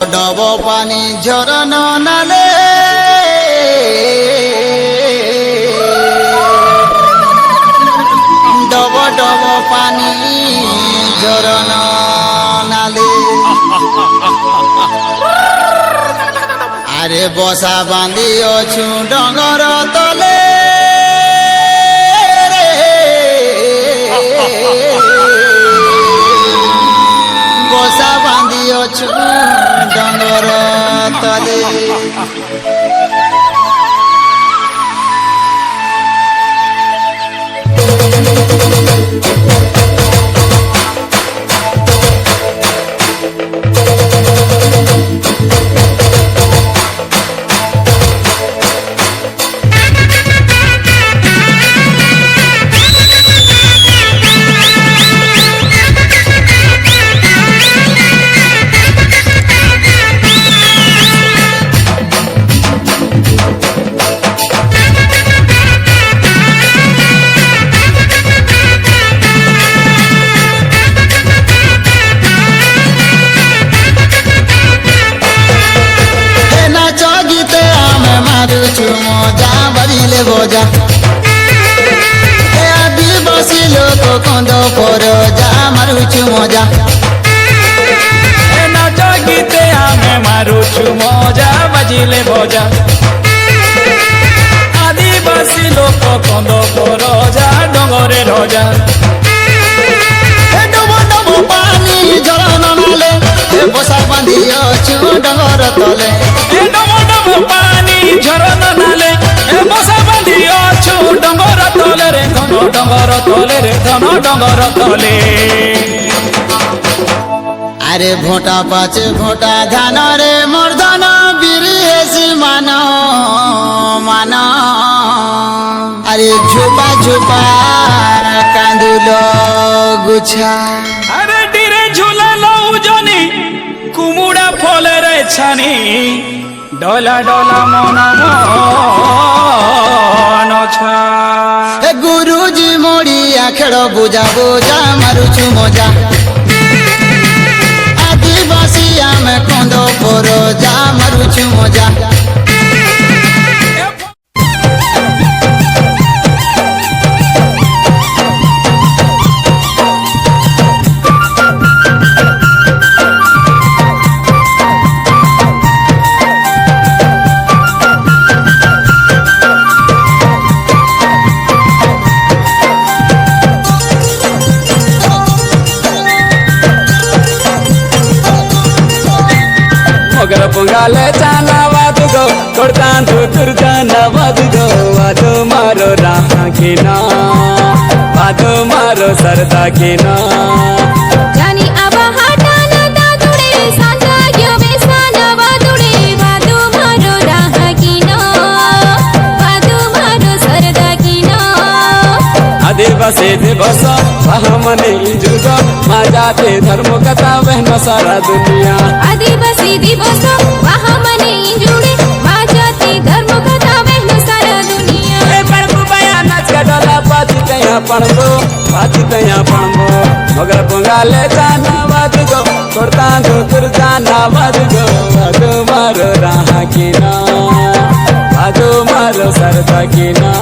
dub पानी झरन नाले dub dub पानी झरन नाले आरे बसा बांधी अछु डंगर तले बसा बांधी अछु डंगर तले मजा बजिले बजा आदिवासी लोक कंद पर जा मारुछु मजा नाच गीते आमे मारुछु मजा बजिले बजा आदिवासी लोक कंद पर जा डंगरे रजा डब डब पानी झरन नाले बसा बांधी अछु डंगर तले डब डब पानी झरन नाले बसा बांधी अछु डंगर तले रे धन डंगर तले रे धन डंगर तले अरे भोटा पाचे भोटा धान रे मर्दन बिरी हेसी मान मान अरे झुपा झुपा कांदुल गुछा अरे डिरे झूला लो जनी कुमुड़ा फले रे छानी डोला डोला मन मन छा गुरुजी मोड़िया खेल बुझा बुझा मारुछु मजा आदिवासी आमे कंद पर जा मारुछु मजा मगर पुंगाले जाना वादु गो कोड़तान तुर जाना वादु गो वादु मारो राहा की ना वादु मारो सरदा की ना जानी आबा हाटाना दादुड़े सांगा यवे साना वादुड़े वादु मारो राहा की ना वादु मारो सरदा की ना आदिवासी दिवस मने जुग माजाते धर्म कथा बहन सारा दुनिया आदिवासी दिवस मने जुड़े माजाते धर्म कथा बहन सारा दुनिया ए परबु बया नाच का डोला पाती कया पणबो मगर पुंगाले जाना वादु गो कोड़तान तुर जाना वादु गो वादु मारो राहा की ना वादु मारो सरदा की ना